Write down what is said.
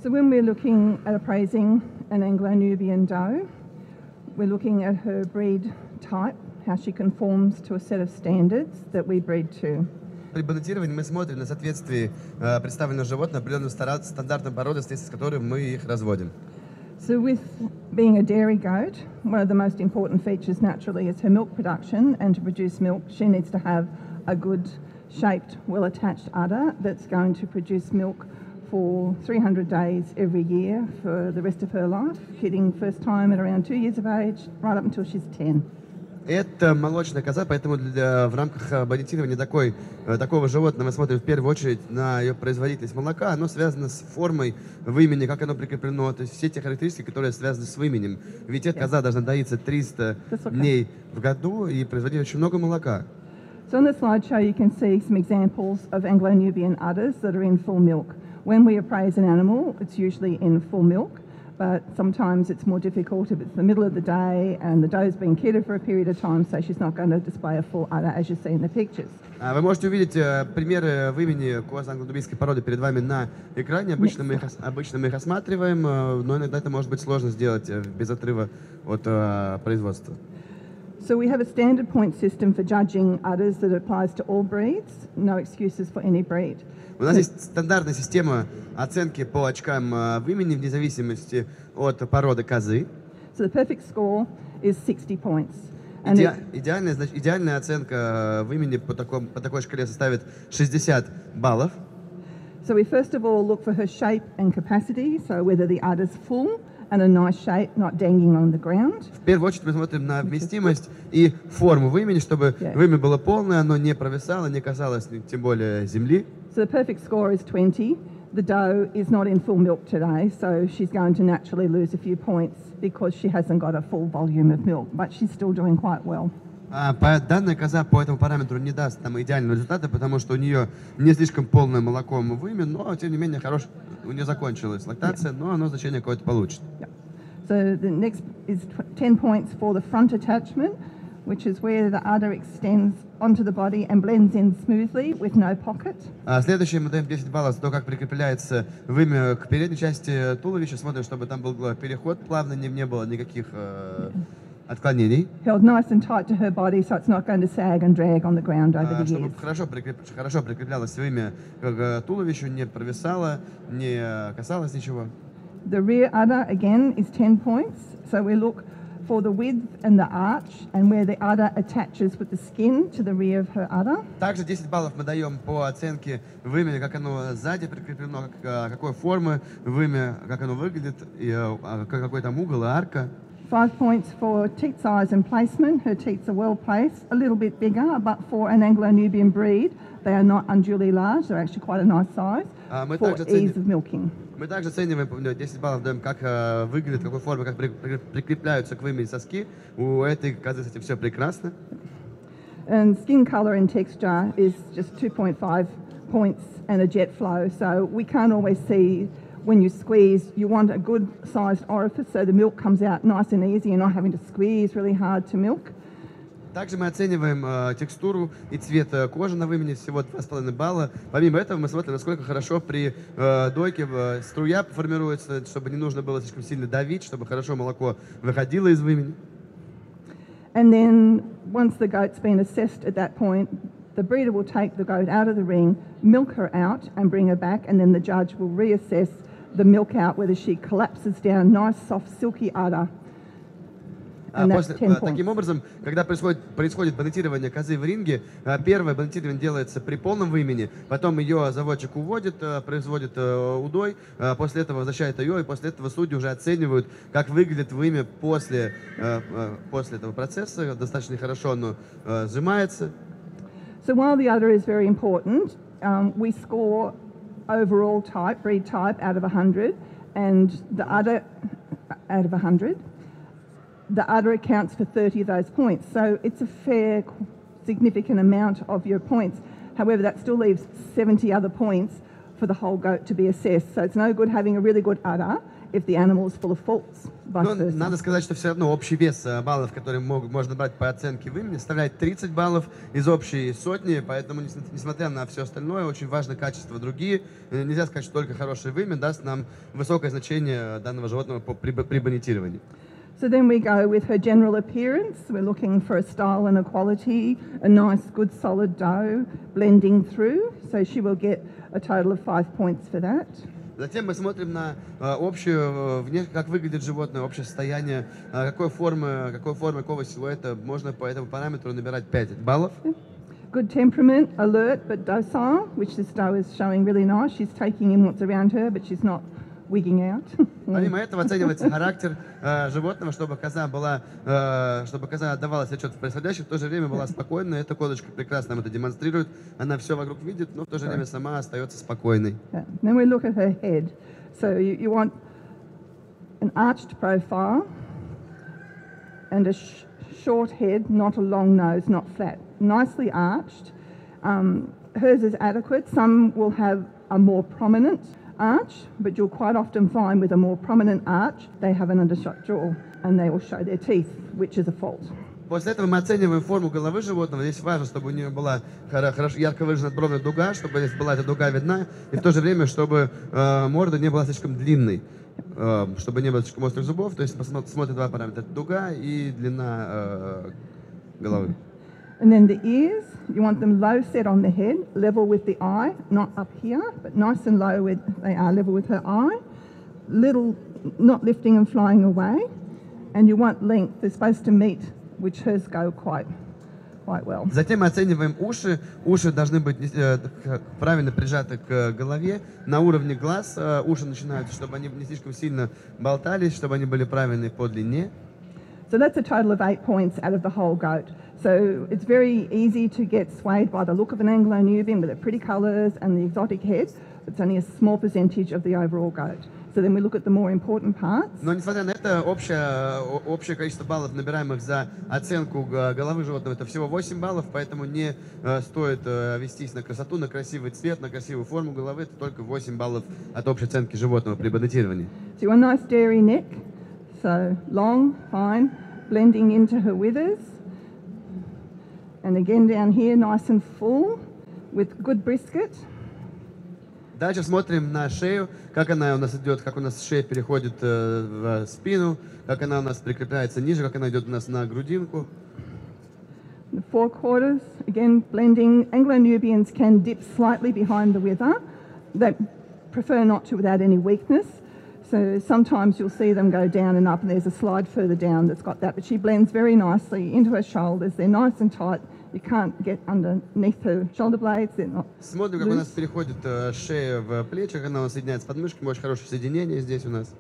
So when we're looking at appraising an Anglo-Nubian doe, we're looking at her breed type, how she conforms to a set of standards that we breed to. При бонитировании мы смотрим на соответствие представленного животного определенным стандартам породы, в соответствии с которыми мы их разводим. So with being a dairy goat, one of the most important features naturally is her milk production, and to produce milk she needs to have a good shaped, well-attached udder that's going to produce milk for 300 days every year for the rest of her life, hitting first time at around 2 years of age, right up until she's 10. Это молочная коза, поэтому в рамках бонитирования такого животного мы смотрим в первую очередь на ее производительность молока. Оно связано с формой вымени, как оно прикреплено, то есть все те характеристики, которые связаны с выменем. Ведь эта коза должна доиться 300 дней в году и производить очень много молока. So on the slideshow you can see some examples of Anglo-Nubian udders that are in full milk. When we appraise an animal, it's usually in full milk. But sometimes it's more difficult if it's the middle of the day and the doe's been kidded for a period of time, so she's not going to display a full udder as you see in the pictures. Вы можете увидеть примеры вымени коз англо-нубийской породы перед вами на экране. Обычно мы их осматриваем, но иногда это может быть сложно сделать без отрыва от производства. So we have a standard point system for judging udders that applies to all breeds, no excuses for any breed. У нас есть стандартная система оценки по очкам вымени вне зависимости от породы козы. So the perfect score is 60 points. Идеальная оценка вымени по такой шкале составит 60 баллов. So we first of all look for her shape and capacity, so whether the udder's full and a nice shape, not dangling on the ground. В первую очередь мы смотрим на вместимость и форму вымени, чтобы вымя было полное, оно не провисало, не касалось тем более земли. So the perfect score is 20. The doe is not in full milk today, so she's going to naturally lose a few points because she hasn't got a full volume of milk, but she's still doing quite well. Данная коза по этому параметру не даст нам идеального результата, потому что у нее не слишком полное молоко вымя, но тем не менее у нее закончилась лактация, но оно значение какое-то получит. So the next is 10 points for the front attachment, which is where the udder extends onto the body and blends in smoothly with no pocket. Следующее мы даем 10 баллов за то, как прикрепляется вымя к передней части туловища. Смотрим, чтобы там был переход плавный, не было никаких отклонений. Held nice and tight to her body, so it's not going to sag and drag on the ground over the years. Чтобы хорошо прикреплялось вымя к туловищу, не провисало, не касалось ничего. The rear udder again is 10 points, so we look for the width and the arch and where the udder attaches with the skin to the rear of her udder. Также 10 баллов мы даем по оценке вымя, как оно сзади прикреплено, какой формы вымя, как оно выглядит, и какой там угол и арка. 5 points for teat size and placement. Her teats are well placed, a little bit bigger, but for an Anglo-Nubian breed, they are not unduly large. They're actually quite a nice size for ease of milking. Мы также оцениваем, 10 баллов даем, как выглядит, какой формы, как прикрепляются к вымени соски. У этой козы с этим все прекрасно. And skin colour and texture is just 2.5 points and a jet flow, so we can't always see. When you squeeze, you want a good-sized orifice so the milk comes out nice and easy. You're not having to squeeze really hard to milk. Также мы оцениваем текстуру и цвет кожи на вымени, всего 2,5 балла. Помимо этого мы смотрим, насколько хорошо при дойке струя формируется, чтобы не нужно было слишком сильно давить, чтобы хорошо молоко выходило из вымени. And then once the goat's been assessed at that point, the breeder will take the goat out of the ring, milk her out and bring her back, and then the judge will reassess the milk out, whether she collapses down, nice, soft, silky udder. Таким образом, когда происходит бонитирование козы в ринге, первое бонитирование делается при полном вымени, потом ее заводчик уводит, производит удой, после этого возвращает ее, и после этого судьи уже оценивают, как выглядит вымя после этого процесса. Достаточно хорошо оно сжимается. So while the udder is very important, we score overall type, breed type, out of 100, and the udder out of 100. The udder accounts for 30 of those points. So it's a fair, significant amount of your points. However, that still leaves 70 other points for the whole goat to be assessed. So it's no good having a really good udder if the animal is full of faults, vice Но versa. надо сказать, что все равно общий вес баллов, которые можно брать по оценке в имени, составляет 30 баллов из общей сотни, поэтому, несмотря на все остальное, очень важно качество другие. Нельзя сказать, что только хорошее вымя даст нам высокое значение данного животного при бонитировании. So then we go with her general appearance. We're looking for a style and a quality, a nice, good, solid doe, blending through. So she will get a total of 5 points for that. Затем мы смотрим на общую, как выглядит животное, общее состояние, какой формы, какого силуэта. Можно по этому параметру набирать 5 баллов. Good temperament, alert but docile, which this doe is showing really nice. She's taking in what's around her, but she's not wigging out. Помимо этого оценивается характер животного, чтобы коза отдавалась отчет в происходящем, в то же время была спокойной. Эта козочка прекрасно нам это демонстрирует. Она все вокруг видит, но в то же время сама остается спокойной. Then we look at her head. So you want an arched profile and a short head, not a long nose, not flat. Nicely arched. Hers is adequate. Some will have a more prominent arch, but you'll quite often find with a more prominent arch, they have an undershot jaw and they will show their teeth, which is a fault. После этого мы оцениваем форму головы животного. Здесь важно, чтобы у нее была хорошо ярко выраженная бровная дуга, чтобы здесь была эта дуга видна, и в то же время, чтобы морда не была слишком длинной, чтобы не было слишком острых зубов. То есть смотрим два параметра: дуга и длина головы. And then the ears, you want them low set on the head, level with the eye, not up here, but nice and low where they are level with her eye. Little, not lifting and flying away. And you want length, they're supposed to meet, which hers go quite well. Затем мы оцениваем уши. Уши должны быть правильно прижаты к голове. На уровне глаз уши начинаются, чтобы они не слишком сильно болтались, чтобы они были правильные по длине. So that's a total of 8 points out of the whole goat. So it's very easy to get swayed by the look of an Anglo-Nubian with the pretty colours and the exotic head. It's only a small percentage of the overall goat. So then we look at the more important parts. Но несмотря на это, общее количество баллов, набираемых за оценку головы животного, это всего 8 баллов, поэтому не стоит вестись на красоту, на красивый цвет, на красивую форму головы. Это только 8 баллов от общей оценки животного при бонитировании. So you want a nice dairy neck. So long, fine, blending into her withers. And again down here, nice and full, with good brisket. Дальше смотрим на шею, как она у нас идет, как у нас шея переходит в спину, как она у нас прикрепляется ниже, как она идет у нас на грудинку. The forequarters, again blending. Anglo-Nubians can dip slightly behind the wither. They prefer not to without any weakness. So sometimes you'll see them go down and up, and there's a slide further down that's got that. But she blends very nicely into her shoulders. They're nice and tight. You can't get underneath her shoulder blades. They're not Смотрим, как у нас переходит шея в плечи, как она у нас соединяется с подмышками. Очень хорошее соединение здесь у нас.